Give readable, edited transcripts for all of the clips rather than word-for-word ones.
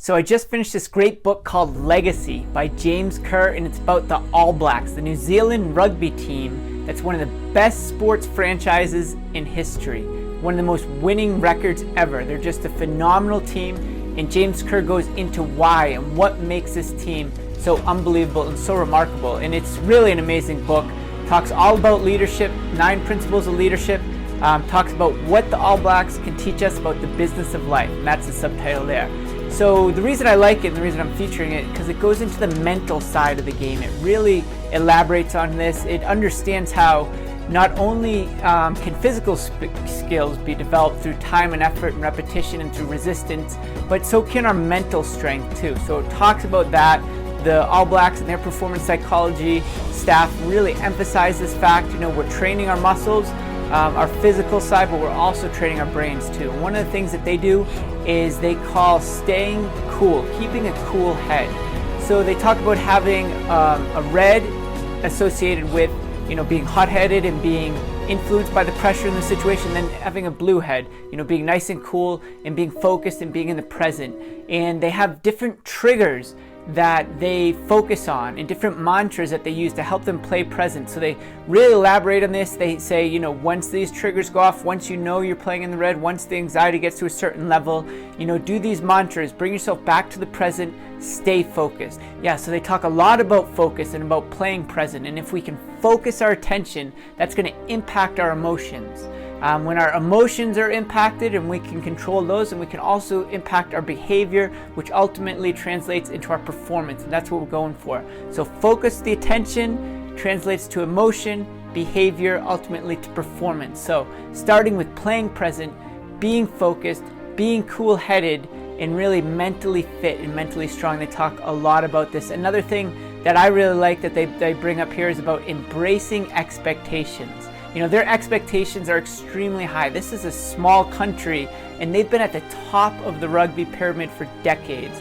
So I just finished this great book called Legacy by James Kerr, and it's about the All Blacks, the New Zealand rugby team that's one of the best sports franchises in history. One of the most winning records ever. They're just a phenomenal team, and James Kerr goes into why and what makes this team so unbelievable and so remarkable. And it's really an amazing book. Talks all about leadership, 9 principles of leadership, talks about what the All Blacks can teach us about the business of life, and that's the subtitle there. So the reason I like it and the reason I'm featuring it, because it goes into the mental side of the game. It really elaborates on this. It understands how not only can physical skills be developed through time and effort and repetition and through resistance, but so can our mental strength too. So it talks about that. The All Blacks and their performance psychology staff really emphasize this fact. We're training our muscles, our physical side, but we're also training our brains too. One of the things that they do is they call staying cool, keeping a cool head. So they talk about having a red associated with being hot-headed and being influenced by the pressure in the situation, then having a blue head, being nice and cool and being focused and being in the present. And they have different triggers that they focus on and different mantras that they use to help them play present. So they really elaborate on this. They say, once these triggers go off, once you're playing in the red, once the anxiety gets to a certain level, do these mantras, bring yourself back to the present, stay focused. Yeah, so they talk a lot about focus and about playing present. And if we can focus our attention, that's going to impact our emotions. When our emotions are impacted and we can control those, and we can also impact our behavior, which ultimately translates into our performance, and that's what we're going for. So focus the attention translates to emotion, behavior, ultimately to performance. So starting with playing present, being focused, being cool-headed, and really mentally fit and mentally strong. They talk a lot about this. Another thing that I really like that they bring up here is about embracing expectations. Their expectations are extremely high. This is a small country, and they've been at the top of the rugby pyramid for decades.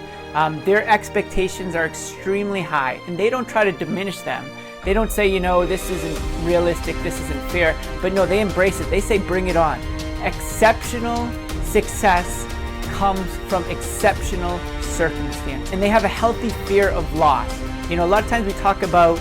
Their expectations are extremely high, and they don't try to diminish them. They don't say, this isn't realistic, this isn't fair, but no, they embrace it. They say, bring it on. Exceptional success comes from exceptional circumstance, and they have a healthy fear of loss. A lot of times we talk about,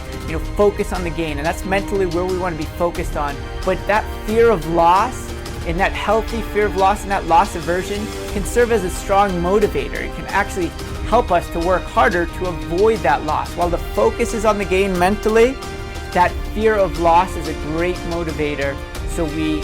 focus on the gain, and that's mentally where we want to be focused on. But that fear of loss and that healthy fear of loss and that loss aversion can serve as a strong motivator. It can actually help us to work harder to avoid that loss. While the focus is on the gain mentally, that fear of loss is a great motivator. So we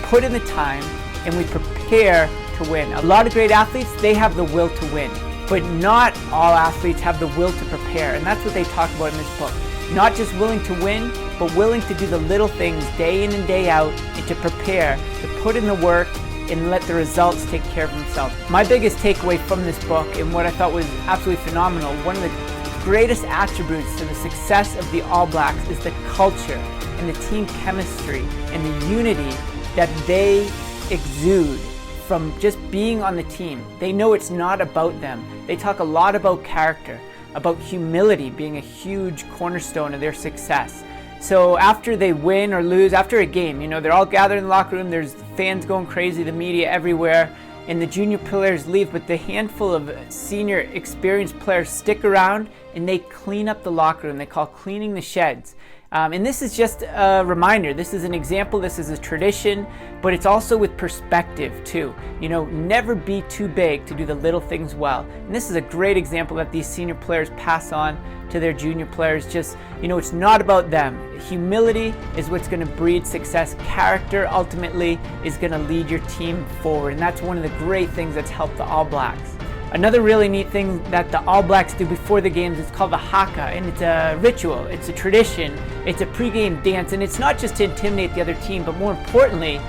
put in the time and we prepare to win. A lot of great athletes, they have the will to win. But not all athletes have the will to prepare, and that's what they talk about in this book. Not just willing to win, but willing to do the little things day in and day out, and to prepare, to put in the work, and let the results take care of themselves. My biggest takeaway from this book, and what I thought was absolutely phenomenal, one of the greatest attributes to the success of the All Blacks is the culture and the team chemistry and the unity that they exude from just being on the team. They know it's not about them. They talk a lot about character, about humility being a huge cornerstone of their success. So after they win or lose, after a game, they're all gathered in the locker room, there's fans going crazy, the media everywhere, and the junior players leave, but the handful of senior experienced players stick around and they clean up the locker room. They call cleaning the sheds. And this is just a reminder. This is an example. This is a tradition, but it's also with perspective too. Never be too big to do the little things well. And this is a great example that these senior players pass on to their junior players. Just, it's not about them. Humility is what's going to breed success. Character ultimately is going to lead your team forward. And that's one of the great things that's helped the All Blacks. Another really neat thing that the All Blacks do before the games is called the haka, and it's a ritual, it's a tradition, it's a pre-game dance, and it's not just to intimidate the other team, but more importantly,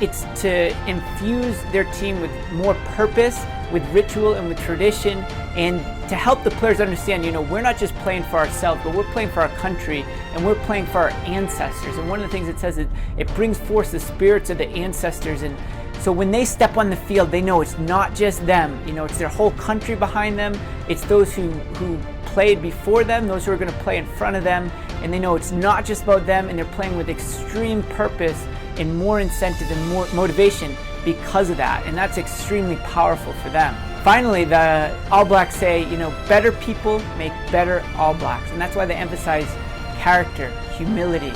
it's to infuse their team with more purpose, with ritual and with tradition, and to help the players understand, we're not just playing for ourselves, but we're playing for our country, and we're playing for our ancestors. And one of the things it says is it brings forth the spirits of the ancestors. And so when they step on the field, they know it's not just them, it's their whole country behind them. It's those who played before them, those who are going to play in front of them, and they know it's not just about them, and they're playing with extreme purpose and more incentive and more motivation because of that, and that's extremely powerful for them. Finally, the All Blacks say, better people make better All Blacks. And that's why they emphasize character, humility,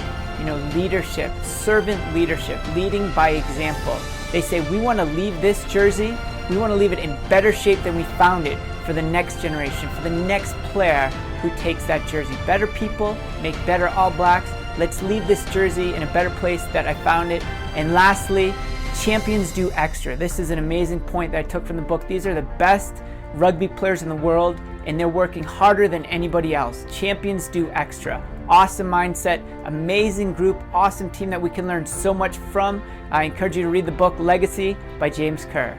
leadership, servant leadership, leading by example. They say we want to leave this jersey, we want to leave it in better shape than we found it for the next generation, for the next player who takes that jersey. Better people make better All Blacks. Let's leave this jersey in a better place that I found it. And lastly, champions do extra. This is an amazing point that I took from the book. These are the best rugby players in the world, and they're working harder than anybody else. Champions do extra. Awesome mindset, amazing group, awesome team that we can learn so much from. I encourage you to read the book Legacy by James Kerr.